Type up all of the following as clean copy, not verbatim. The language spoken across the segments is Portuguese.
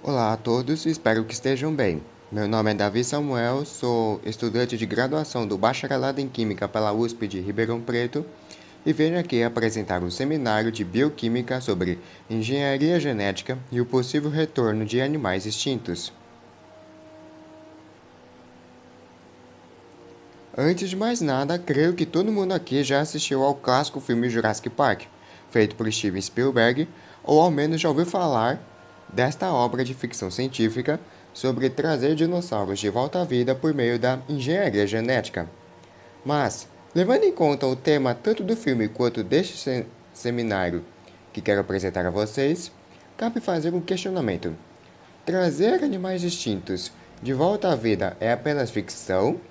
Olá a todos, espero que estejam bem. Meu nome é Davi Samuel, sou estudante de graduação do Bacharelado em Química pela USP de Ribeirão Preto e venho aqui apresentar um seminário de bioquímica sobre engenharia genética e o possível retorno de animais extintos. Antes de mais nada, creio que todo mundo aqui já assistiu ao clássico filme Jurassic Park, feito por Steven Spielberg, ou ao menos já ouviu falar desta obra de ficção científica sobre trazer dinossauros de volta à vida por meio da engenharia genética. Mas, levando em conta o tema tanto do filme quanto deste seminário que quero apresentar a vocês, cabe fazer um questionamento. Trazer animais extintos de volta à vida é apenas ficção,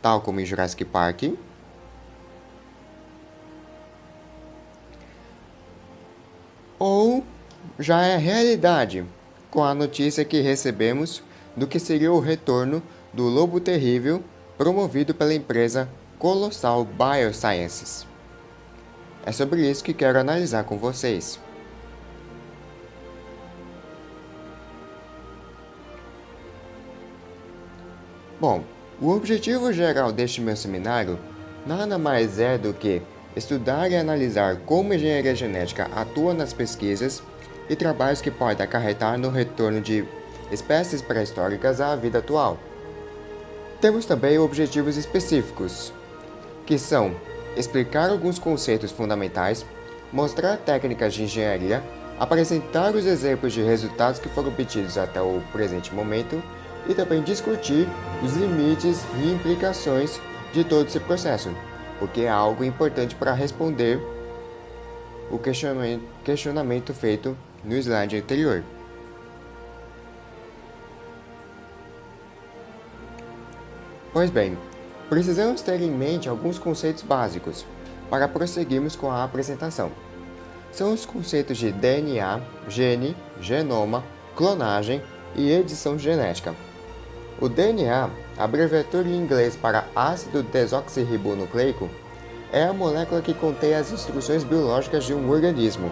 tal como em Jurassic Park, ou já é realidade, com a notícia que recebemos do que seria o retorno do lobo terrível promovido pela empresa Colossal Biosciences. É sobre isso que quero analisar com vocês. Bom, o objetivo geral deste meu seminário nada mais é do que estudar e analisar como a engenharia genética atua nas pesquisas e trabalhos que podem acarretar no retorno de espécies pré-históricas à vida atual. Temos também objetivos específicos, que são explicar alguns conceitos fundamentais, mostrar técnicas de engenharia, apresentar os exemplos de resultados que foram obtidos até o presente momento e também discutir os limites e implicações de todo esse processo, o que é algo importante para responder o questionamento feito no slide anterior. Pois bem, precisamos ter em mente alguns conceitos básicos para prosseguirmos com a apresentação. São os conceitos de DNA, gene, genoma, clonagem e edição genética. O DNA, abreviatura em inglês para ácido desoxirribonucleico, é a molécula que contém as instruções biológicas de um organismo.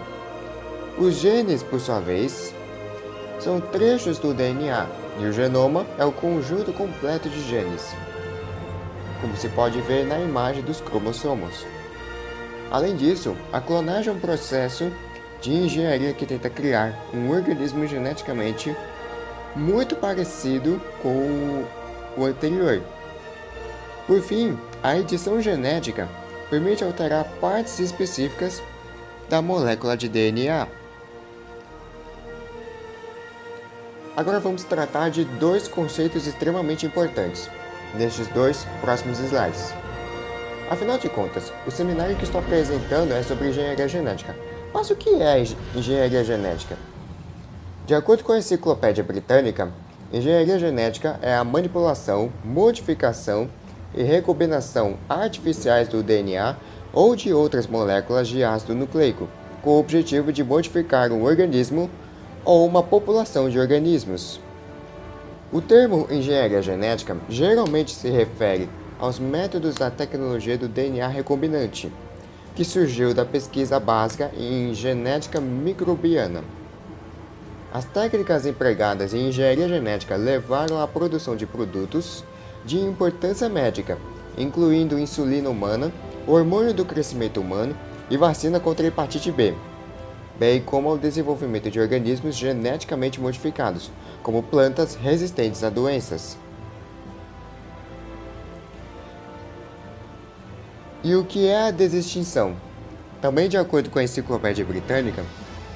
Os genes, por sua vez, são trechos do DNA, e o genoma é o conjunto completo de genes, como se pode ver na imagem dos cromossomos. Além disso, a clonagem é um processo de engenharia que tenta criar um organismo geneticamente muito parecido com o anterior. Por fim, a edição genética permite alterar partes específicas da molécula de DNA. Agora vamos tratar de dois conceitos extremamente importantes nestes dois próximos slides. Afinal de contas, o seminário que estou apresentando é sobre engenharia genética. Mas o que é engenharia genética? De acordo com a Enciclopédia Britânica, engenharia genética é a manipulação, modificação e recombinação artificiais do DNA ou de outras moléculas de ácido nucleico, com o objetivo de modificar um organismo ou uma população de organismos. O termo engenharia genética geralmente se refere aos métodos da tecnologia do DNA recombinante, que surgiu da pesquisa básica em genética microbiana. As técnicas empregadas em engenharia genética levaram à produção de produtos de importância médica, incluindo insulina humana, hormônio do crescimento humano e vacina contra a hepatite B, bem como ao desenvolvimento de organismos geneticamente modificados, como plantas resistentes a doenças. E o que é a desextinção? Também de acordo com a Enciclopédia Britânica,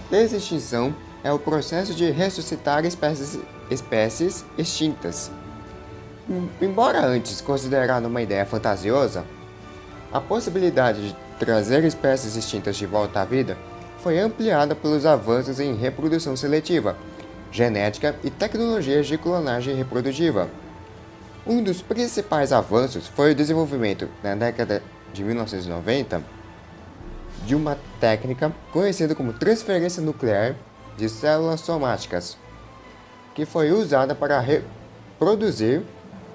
desextinção é o processo de ressuscitar espécies extintas. Embora antes considerada uma ideia fantasiosa, a possibilidade de trazer espécies extintas de volta à vida foi ampliada pelos avanços em reprodução seletiva, genética e tecnologias de clonagem reprodutiva. Um dos principais avanços foi o desenvolvimento, na década de 1990, de uma técnica conhecida como transferência nuclear de células somáticas, que foi usada para reproduzir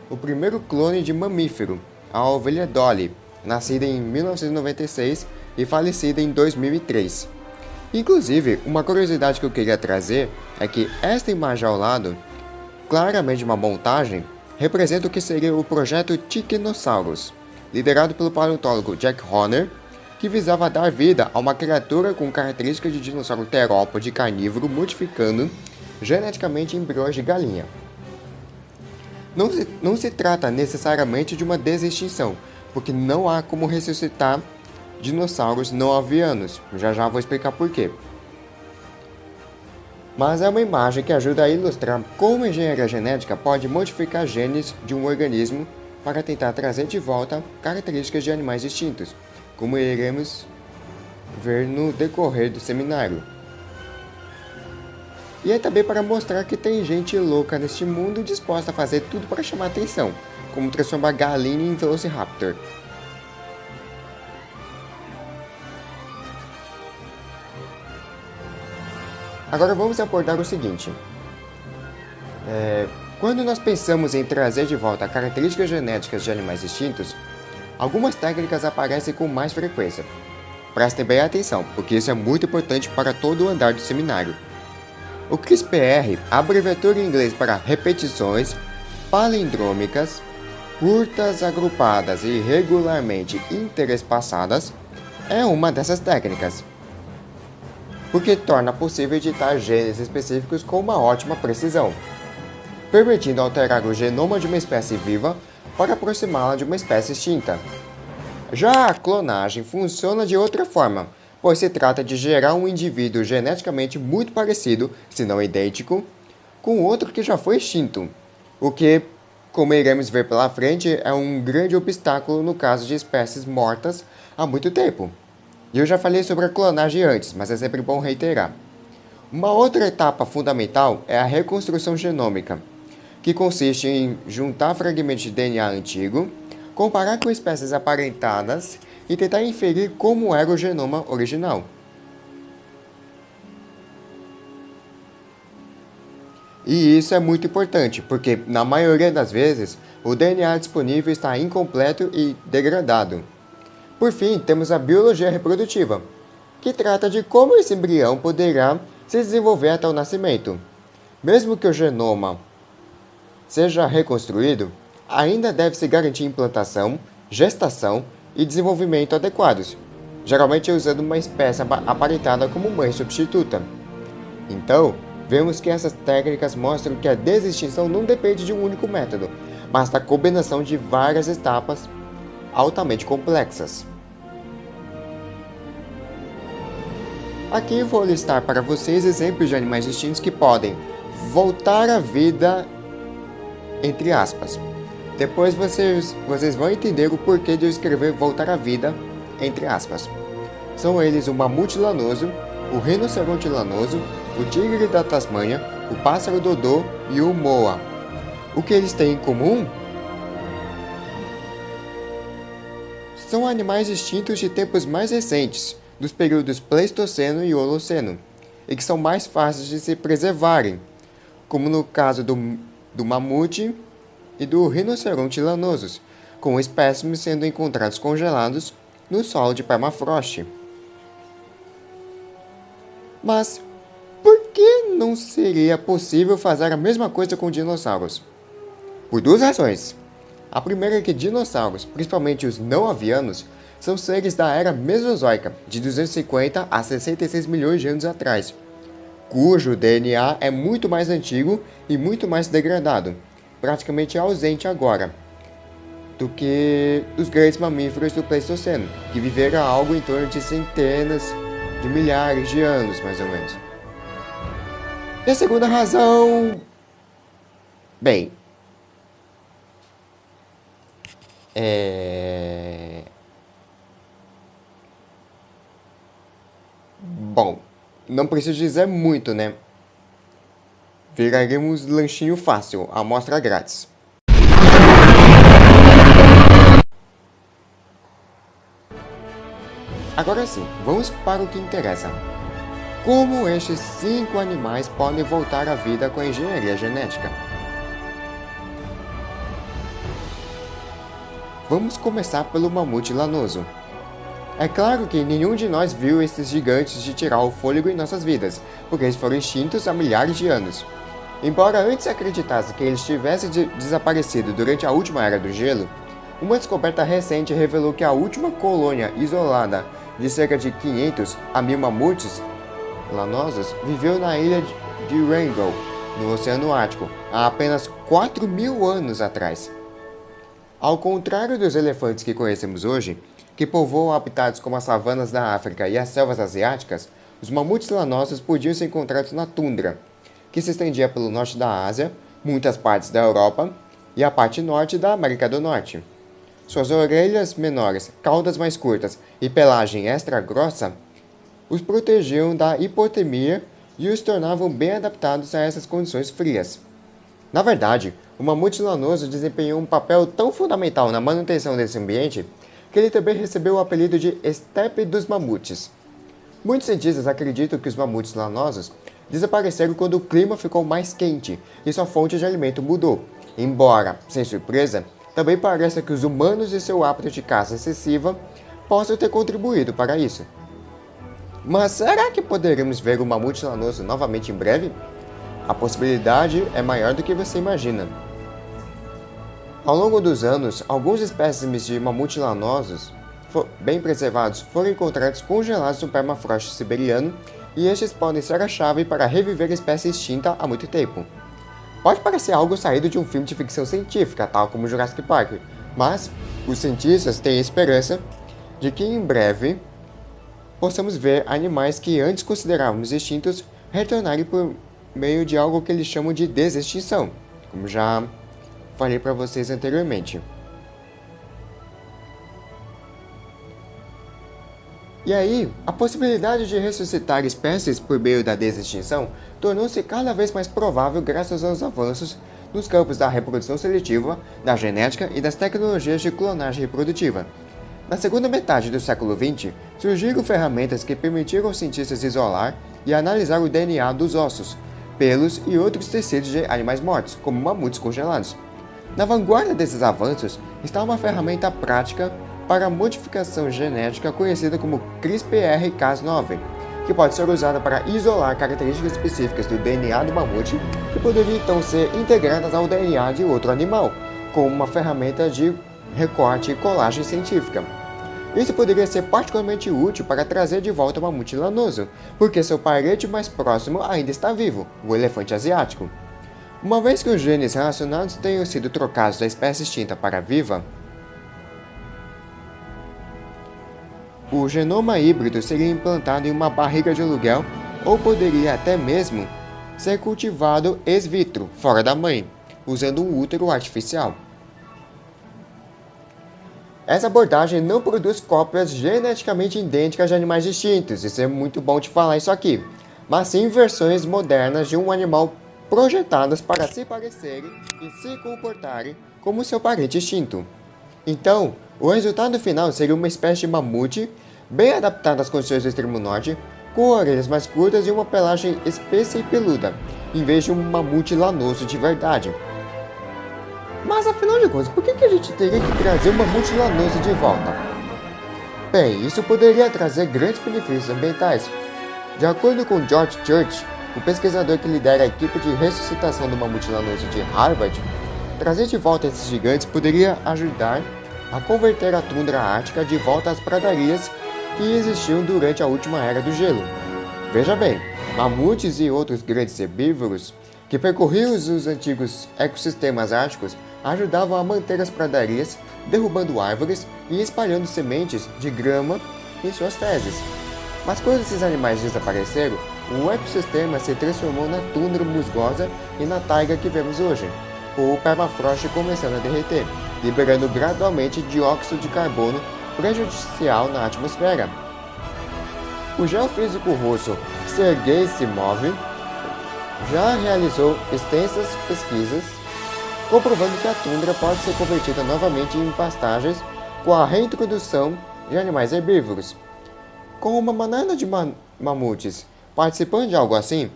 o primeiro clone de mamífero, a ovelha Dolly, nascida em 1996 e falecida em 2003. Inclusive, uma curiosidade que eu queria trazer é que esta imagem ao lado, claramente uma montagem, representa o que seria o projeto Ticnosaurus, liderado pelo paleontólogo Jack Horner, que visava dar vida a uma criatura com características de dinossauro terópode carnívoro modificando geneticamente embriões de galinha. Não se trata necessariamente de uma desextinção, porque não há como ressuscitar dinossauros não avianos, já vou explicar por quê. Mas é uma imagem que ajuda a ilustrar como a engenharia genética pode modificar genes de um organismo para tentar trazer de volta características de animais extintos, como iremos ver no decorrer do seminário. E é também para mostrar que tem gente louca neste mundo disposta a fazer tudo para chamar atenção, como transformar galinha em Velociraptor. Agora vamos abordar o seguinte. Quando nós pensamos em trazer de volta características genéticas de animais extintos, algumas técnicas aparecem com mais frequência. Prestem bem atenção, porque isso é muito importante para todo o andar do seminário. O CRISPR, abreviatura em inglês para repetições palindrômicas, curtas, agrupadas e regularmente interespaçadas, é uma dessas técnicas, porque torna possível editar genes específicos com uma ótima precisão, permitindo alterar o genoma de uma espécie viva para aproximá-la de uma espécie extinta. Já a clonagem funciona de outra forma, pois se trata de gerar um indivíduo geneticamente muito parecido, se não idêntico, com outro que já foi extinto, o que, como iremos ver pela frente, é um grande obstáculo no caso de espécies mortas há muito tempo. E eu já falei sobre a clonagem antes, mas é sempre bom reiterar. Uma outra etapa fundamental é a reconstrução genômica, que consiste em juntar fragmentos de DNA antigo, comparar com espécies aparentadas e tentar inferir como era o genoma original. E isso é muito importante, porque na maioria das vezes o DNA disponível está incompleto e degradado. Por fim, temos a biologia reprodutiva, que trata de como esse embrião poderá se desenvolver até o nascimento. Mesmo que o genoma seja reconstruído, ainda deve-se garantir implantação, gestação e desenvolvimento adequados, geralmente usando uma espécie aparentada como mãe substituta. Então, vemos que essas técnicas mostram que a desextinção não depende de um único método, mas da combinação de várias etapas altamente complexas. Aqui vou listar para vocês exemplos de animais extintos que podem voltar à vida, entre aspas. Depois vocês vão entender o porquê de eu escrever voltar à vida, entre aspas. São eles o mamute lanoso, o rinoceronte lanoso, o tigre da Tasmânia, o pássaro dodô e o moa. O que eles têm em comum? São animais extintos de tempos mais recentes, dos períodos Pleistoceno e Holoceno, e que são mais fáceis de se preservarem, como no caso do mamute e do rinoceronte lanosos, com espécimes sendo encontrados congelados no solo de permafrost. Mas por que não seria possível fazer a mesma coisa com dinossauros? Por duas razões. A primeira é que dinossauros, principalmente os não avianos, são seres da era Mesozoica, de 250 a 66 milhões de anos atrás, cujo DNA é muito mais antigo e muito mais degradado, praticamente ausente agora, do que os grandes mamíferos do Pleistoceno, que viveram algo em torno de centenas de milhares de anos, mais ou menos. E a segunda razão... Bem... Bom, não preciso dizer muito, né? Viraremos lanchinho fácil, amostra grátis. Agora sim, vamos para o que interessa. Como estes 5 animais podem voltar à vida com a engenharia genética? Vamos começar pelo mamute lanoso. É claro que nenhum de nós viu esses gigantes de tirar o fôlego em nossas vidas, porque eles foram extintos há milhares de anos. Embora antes acreditasse que eles tivessem desaparecido durante a última era do gelo, uma descoberta recente revelou que a última colônia isolada de cerca de 500 a 1000 mamutes lanosos viveu na ilha de Wrangel, no Oceano Ártico, há apenas 4.000 anos atrás. Ao contrário dos elefantes que conhecemos hoje, que povoam habitats como as savanas da África e as selvas asiáticas, os mamutes lanosos podiam ser encontrados na tundra, que se estendia pelo norte da Ásia, muitas partes da Europa e a parte norte da América do Norte. Suas orelhas menores, caudas mais curtas e pelagem extra grossa os protegiam da hipotermia e os tornavam bem adaptados a essas condições frias. Na verdade, o mamute lanoso desempenhou um papel tão fundamental na manutenção desse ambiente que ele também recebeu o apelido de estepe dos mamutes. Muitos cientistas acreditam que os mamutes lanosos desapareceram quando o clima ficou mais quente e sua fonte de alimento mudou, embora, sem surpresa, também pareça que os humanos e seu hábito de caça excessiva possam ter contribuído para isso. Mas será que poderemos ver o mamute lanoso novamente em breve? A possibilidade é maior do que você imagina. Ao longo dos anos, alguns espécimes de mamute lanosos bem preservados foram encontrados congelados no permafrost siberiano e estes podem ser a chave para reviver a espécie extinta há muito tempo. Pode parecer algo saído de um filme de ficção científica, tal como Jurassic Park, mas os cientistas têm esperança de que em breve possamos ver animais que antes considerávamos extintos retornarem por meio de algo que eles chamam de desextinção, como já falei para vocês anteriormente. E aí, a possibilidade de ressuscitar espécies por meio da desextinção tornou-se cada vez mais provável graças aos avanços nos campos da reprodução seletiva, da genética e das tecnologias de clonagem reprodutiva. Na segunda metade do século XX, surgiram ferramentas que permitiram aos cientistas isolar e analisar o DNA dos ossos, pelos e outros tecidos de animais mortos, como mamutes congelados. Na vanguarda desses avanços está uma ferramenta prática para a modificação genética conhecida como CRISPR-Cas9, que pode ser usada para isolar características específicas do DNA do mamute que poderiam então ser integradas ao DNA de outro animal, como uma ferramenta de recorte e colagem científica. Isso poderia ser particularmente útil para trazer de volta o mamute lanoso, porque seu parente mais próximo ainda está vivo, o elefante asiático. Uma vez que os genes relacionados tenham sido trocados da espécie extinta para a viva, o genoma híbrido seria implantado em uma barriga de aluguel ou poderia até mesmo ser cultivado ex vitro, fora da mãe, usando um útero artificial. Essa abordagem não produz cópias geneticamente idênticas de animais distintos, isso é muito bom de falar isso aqui, mas sim versões modernas de um animal projetadas para se parecerem e se comportarem como seu parente extinto. Então, o resultado final seria uma espécie de mamute bem adaptada às condições do extremo norte, com orelhas mais curtas e uma pelagem espessa e peluda, em vez de um mamute lanoso de verdade. Mas afinal de contas, por que a gente teria que trazer o mamute lanoso de volta? Bem, isso poderia trazer grandes benefícios ambientais. De acordo com George Church, o pesquisador que lidera a equipe de ressuscitação do mamute lanoso de Harvard, trazer de volta esses gigantes poderia ajudar a converter a tundra ártica de volta às pradarias que existiam durante a última era do gelo. Veja bem, mamutes e outros grandes herbívoros que percorriam os antigos ecossistemas árticos ajudavam a manter as pradarias, derrubando árvores e espalhando sementes de grama em suas fezes. Mas quando esses animais desapareceram, o ecossistema se transformou na tundra musgosa e na taiga que vemos hoje, com o permafrost começando a derreter, liberando gradualmente dióxido de carbono prejudicial na atmosfera. O geofísico russo Sergei Simov já realizou extensas pesquisas comprovando que a tundra pode ser convertida novamente em pastagens com a reintrodução de animais herbívoros. Com uma manada de mamutes participando de algo assim,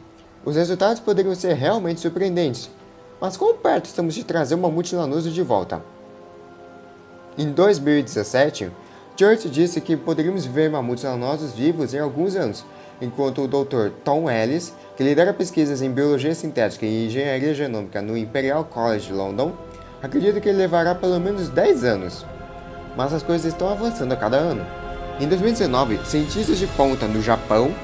os resultados poderiam ser realmente surpreendentes. Mas quão perto estamos de trazer o mamute lanoso de volta? Em 2017, Church disse que poderíamos ver mamutes lanosos vivos em alguns anos, enquanto o Dr. Tom Ellis, que lidera pesquisas em biologia sintética e engenharia genômica no Imperial College de London, acredita que ele levará pelo menos 10 anos. Mas as coisas estão avançando a cada ano. Em 2019, cientistas de ponta no Japão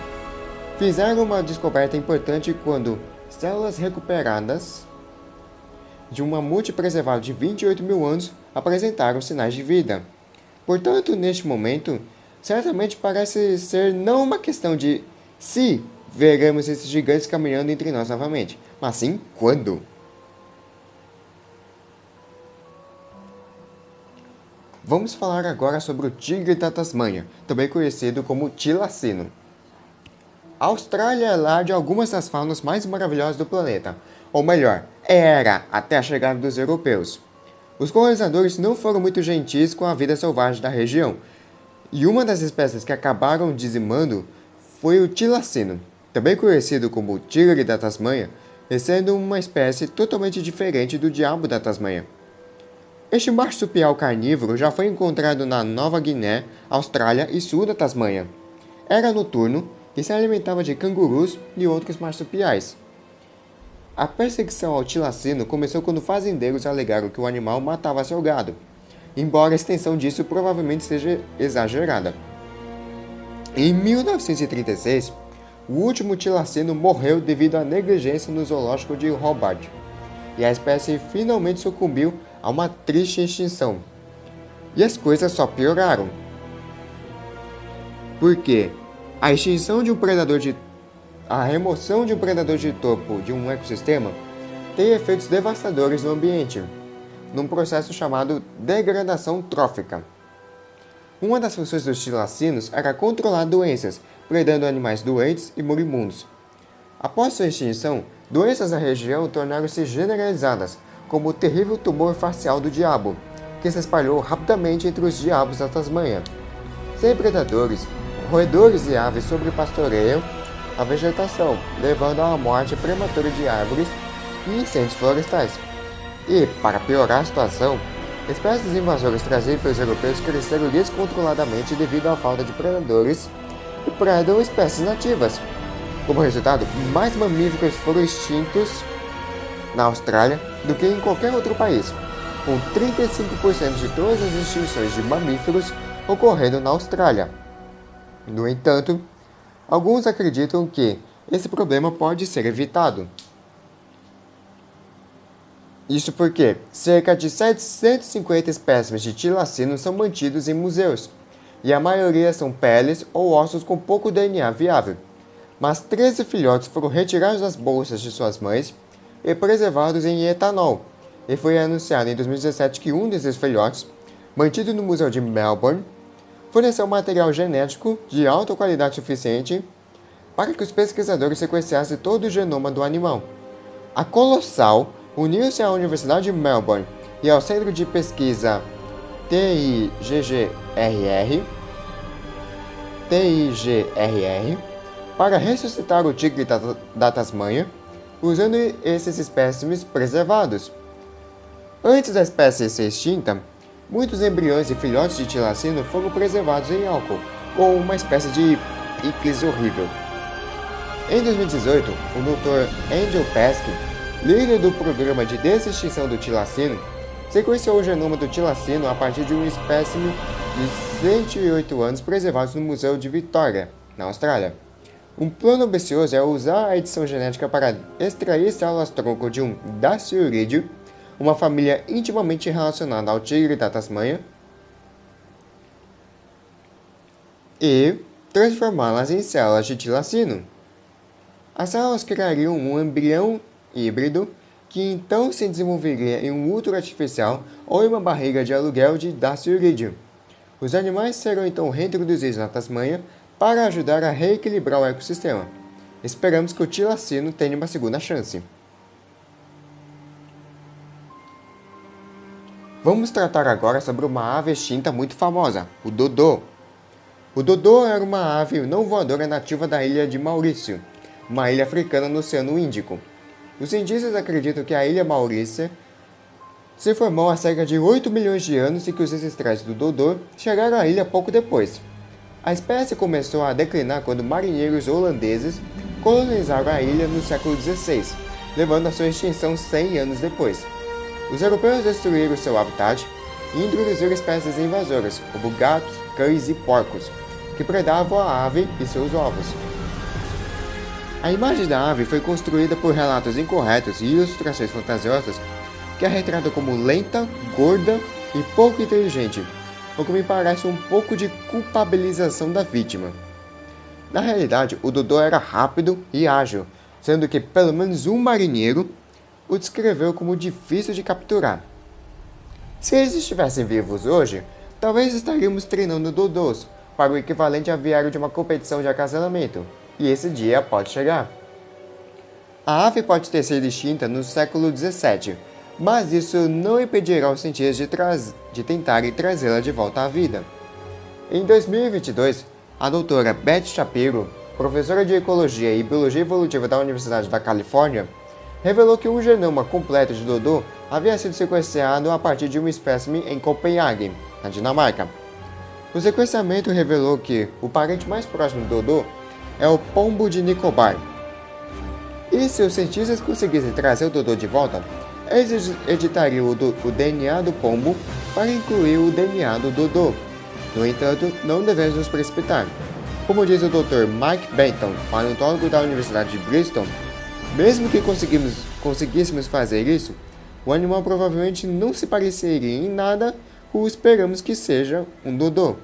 fizeram uma descoberta importante quando células recuperadas de um mamute preservado de 28 mil anos apresentaram sinais de vida. Portanto, neste momento, certamente parece ser não uma questão de se veremos esses gigantes caminhando entre nós novamente, mas sim quando. Vamos falar agora sobre o tigre da Tasmânia, também conhecido como tilacino. A Austrália é lar de algumas das faunas mais maravilhosas do planeta, ou melhor, era até a chegada dos europeus. Os colonizadores não foram muito gentis com a vida selvagem da região, e uma das espécies que acabaram dizimando foi o tilacino, também conhecido como tigre da Tasmânia, sendo uma espécie totalmente diferente do diabo da Tasmânia. Este marsupial carnívoro já foi encontrado na Nova Guiné, Austrália e sul da Tasmânia. Era noturno e se alimentava de cangurus e outros marsupiais. A perseguição ao tilacino começou quando fazendeiros alegaram que o animal matava seu gado, embora a extensão disso provavelmente seja exagerada. Em 1936, o último tilacino morreu devido à negligência no zoológico de Hobart, e a espécie finalmente sucumbiu a uma triste extinção. E as coisas só pioraram. Porque a remoção de um predador de topo de um ecossistema tem efeitos devastadores no ambiente, num processo chamado degradação trófica. Uma das funções dos tilacinos era controlar doenças, predando animais doentes e moribundos. Após sua extinção, doenças na região tornaram-se generalizadas, como o terrível tumor facial do diabo, que se espalhou rapidamente entre os diabos da Tasmânia. Sem predadores, roedores e aves sobrepastoreiam a vegetação, levando à morte prematura de árvores e incêndios florestais. E, para piorar a situação, espécies invasoras trazidas pelos europeus cresceram descontroladamente devido à falta de predadores e predam espécies nativas. Como resultado, mais mamíferos foram extintos na Austrália do que em qualquer outro país, com 35% de todas as extinções de mamíferos ocorrendo na Austrália. No entanto, alguns acreditam que esse problema pode ser evitado. Isso porque cerca de 750 espécimes de tilacino são mantidos em museus, e a maioria são peles ou ossos com pouco DNA viável. Mas 13 filhotes foram retirados das bolsas de suas mães e preservados em etanol, e foi anunciado em 2017 que um desses filhotes, mantido no Museu de Melbourne, forneceu material genético de alta qualidade suficiente para que os pesquisadores sequenciassem todo o genoma do animal. A Colossal uniu-se à Universidade de Melbourne e ao Centro de Pesquisa TIGRR para ressuscitar o tigre da Tasmânia, usando esses espécimes preservados. Antes da espécie ser extinta, muitos embriões e filhotes de tilacino foram preservados em álcool, com uma espécie de picles horrível. Em 2018, o Dr. Andrew Peskin, líder do programa de desextinção do tilacino, sequenciou o genoma do tilacino a partir de um espécime de 108 anos preservados no Museu de Victoria, na Austrália. Um plano ambicioso é usar a edição genética para extrair células-tronco de um daciurídeo, uma família intimamente relacionada ao tigre da Tasmânia, e transformá-las em células de tilacino. As células criariam um embrião híbrido que então se desenvolveria em um útero artificial ou em uma barriga de aluguel de daciurídeo. Os animais serão então reintroduzidos na Tasmânia para ajudar a reequilibrar o ecossistema. Esperamos que o tilacino tenha uma segunda chance. Vamos tratar agora sobre uma ave extinta muito famosa, o dodô. O dodô era uma ave não voadora nativa da ilha de Maurício, uma ilha africana no Oceano Índico. Os cientistas acreditam que a ilha Maurícia se formou há cerca de 8 milhões de anos e que os ancestrais do Dodô chegaram à ilha pouco depois. A espécie começou a declinar quando marinheiros holandeses colonizaram a ilha no século XVI, levando à sua extinção 100 anos depois. Os europeus destruíram seu habitat e introduziram espécies invasoras, como gatos, cães e porcos, que predavam a ave e seus ovos. A imagem da ave foi construída por relatos incorretos e ilustrações fantasiosas que a retrata como lenta, gorda e pouco inteligente, o que me parece um pouco de culpabilização da vítima. Na realidade, o Dodô era rápido e ágil, sendo que pelo menos um marinheiro o descreveu como difícil de capturar. Se eles estivessem vivos hoje, talvez estaríamos treinando Dodôs para o equivalente aviário de uma competição de acasalamento, e esse dia pode chegar. A ave pode ter sido extinta no século XVII, mas isso não impedirá os cientistas de tentarem trazê-la de volta à vida. Em 2022, a doutora Beth Shapiro, professora de Ecologia e Biologia Evolutiva da Universidade da Califórnia, revelou que um genoma completo de Dodô havia sido sequenciado a partir de um espécime em Copenhague, na Dinamarca. O sequenciamento revelou que o parente mais próximo do Dodô é o pombo de Nicobar. E se os cientistas conseguissem trazer o Dodô de volta, eles editariam o DNA do pombo para incluir o DNA do Dodô. No entanto, não devemos nos precipitar. Como diz o Dr. Mike Benton, paleontólogo da Universidade de Bristol, mesmo que conseguíssemos fazer isso, o animal provavelmente não se pareceria em nada com o esperamos que seja um Dodô.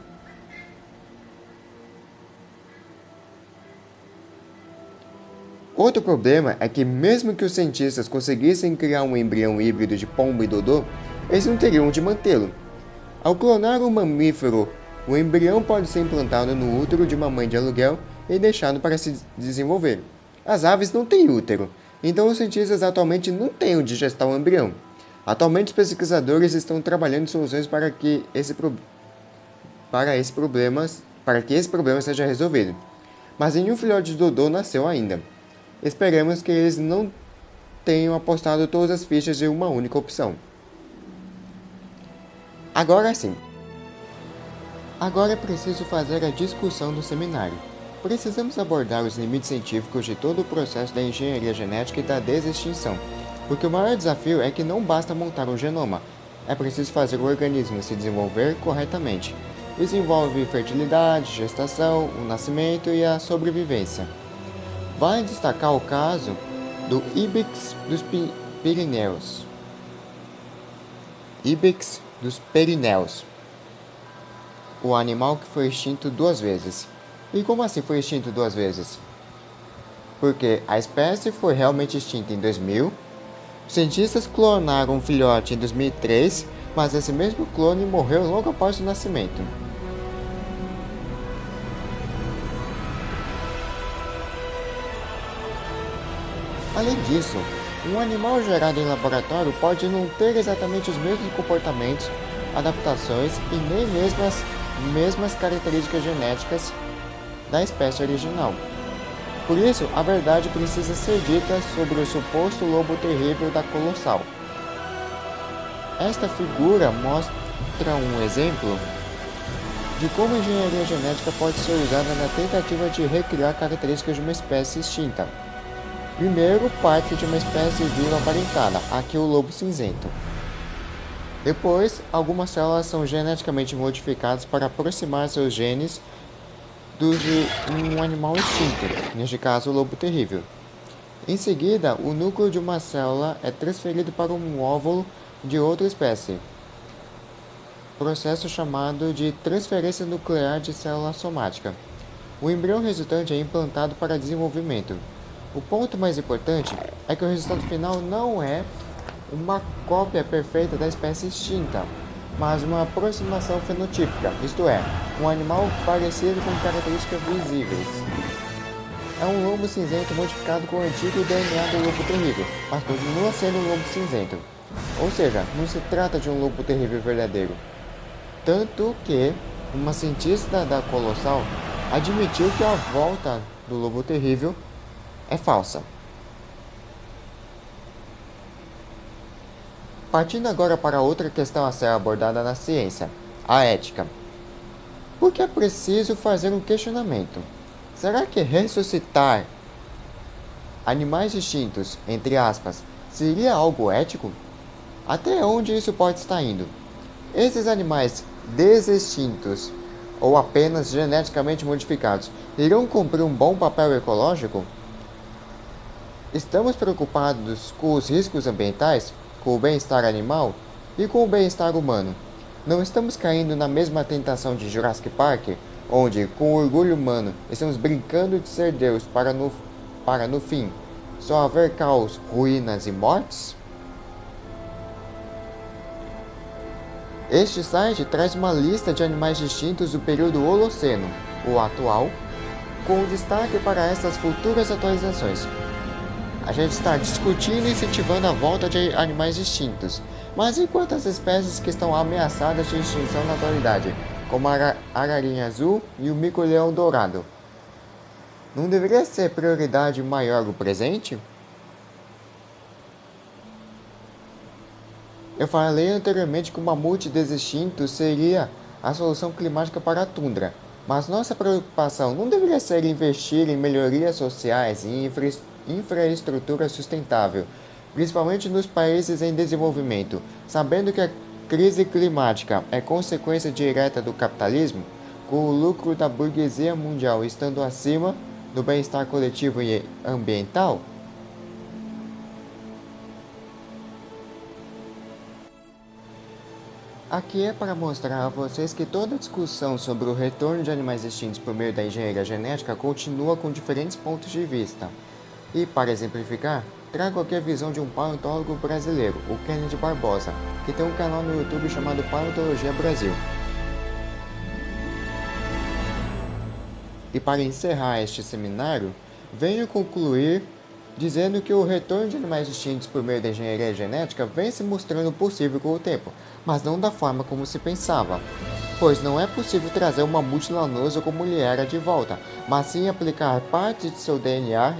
Outro problema é que mesmo que os cientistas conseguissem criar um embrião híbrido de pombo e Dodô, eles não teriam onde mantê-lo. Ao clonar um mamífero, o embrião pode ser implantado no útero de uma mãe de aluguel e deixado para se desenvolver. As aves não têm útero, então os cientistas atualmente não têm onde gestar o embrião. Atualmente os pesquisadores estão trabalhando em soluções para que esse problema seja resolvido. Mas nenhum filhote de Dodô nasceu ainda. Esperamos que eles não tenham apostado todas as fichas em uma única opção. Agora sim. Agora é preciso fazer a discussão do seminário. Precisamos abordar os limites científicos de todo o processo da engenharia genética e da desextinção, porque o maior desafio é que não basta montar um genoma, é preciso fazer o organismo se desenvolver corretamente. Isso envolve fertilidade, gestação, o nascimento e a sobrevivência. Vale destacar o caso do Ibex dos Pirineus. Ibex dos Pirineus, o animal que foi extinto 2 vezes. E como assim foi extinto 2 vezes? Porque a espécie foi realmente extinta em 2000, os cientistas clonaram um filhote em 2003, mas esse mesmo clone morreu logo após o nascimento. Além disso, um animal gerado em laboratório pode não ter exatamente os mesmos comportamentos, adaptações e nem mesmas características genéticas da espécie original. Por isso, a verdade precisa ser dita sobre o suposto lobo terrível da Colossal. Esta figura mostra um exemplo de como a engenharia genética pode ser usada na tentativa de recriar características de uma espécie extinta. Primeiro, parte de uma espécie viva aparentada, aqui o lobo cinzento. Depois, algumas células são geneticamente modificadas para aproximar seus genes dos de um animal extinto, neste caso o lobo terrível. Em seguida, o núcleo de uma célula é transferido para um óvulo de outra espécie, processo chamado de transferência nuclear de célula somática. O embrião resultante é implantado para desenvolvimento. O ponto mais importante é que o resultado final não é uma cópia perfeita da espécie extinta, mas uma aproximação fenotípica, isto é, um animal parecido com características visíveis. É um lobo cinzento modificado com o antigo DNA do lobo terrível, mas continua sendo um lobo cinzento. Ou seja, não se trata de um lobo terrível verdadeiro. Tanto que uma cientista da Colossal admitiu que a volta do lobo terrível é falsa. Partindo agora para outra questão a ser abordada na ciência, a ética. Porque é preciso fazer um questionamento. Será que ressuscitar animais extintos, entre aspas, seria algo ético? Até onde isso pode estar indo? Esses animais desextintos ou apenas geneticamente modificados irão cumprir um bom papel ecológico? Estamos preocupados com os riscos ambientais, com o bem-estar animal e com o bem-estar humano. Não estamos caindo na mesma tentação de Jurassic Park, onde, com o orgulho humano, estamos brincando de ser Deus para no fim só haver caos, ruínas e mortes? Este site traz uma lista de animais extintos do período Holoceno, o atual, com destaque para essas futuras atualizações. A gente está discutindo e incentivando a volta de animais extintos, mas e quantas espécies que estão ameaçadas de extinção na atualidade, como a ararinha azul e o mico-leão dourado? Não deveria ser prioridade maior o presente? Eu falei anteriormente que o mamute desextinto seria a solução climática para a tundra, mas nossa preocupação não deveria ser investir em melhorias sociais e infraestrutura sustentável, principalmente nos países em desenvolvimento, sabendo que a crise climática é consequência direta do capitalismo, com o lucro da burguesia mundial estando acima do bem-estar coletivo e ambiental? Aqui é para mostrar a vocês que toda discussão sobre o retorno de animais extintos por meio da engenharia genética continua com diferentes pontos de vista. E, para exemplificar, trago aqui a visão de um paleontólogo brasileiro, o Kennedy Barbosa, que tem um canal no YouTube chamado Paleontologia Brasil. E para encerrar este seminário, venho concluir dizendo que o retorno de animais extintos por meio da engenharia genética vem se mostrando possível com o tempo, mas não da forma como se pensava. Pois não é possível trazer uma mamute lanoso como ele era de volta, mas sim aplicar parte de seu DNA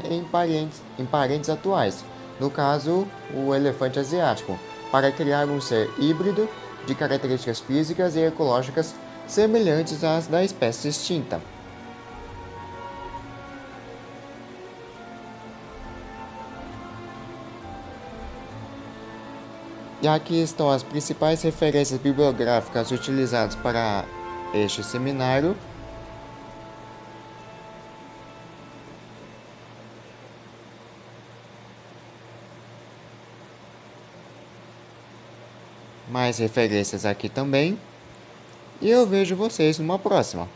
em parentes atuais, no caso, o elefante asiático, para criar um ser híbrido de características físicas e ecológicas semelhantes às da espécie extinta. E aqui estão as principais referências bibliográficas utilizadas para este seminário. Mais referências aqui também. E eu vejo vocês numa próxima.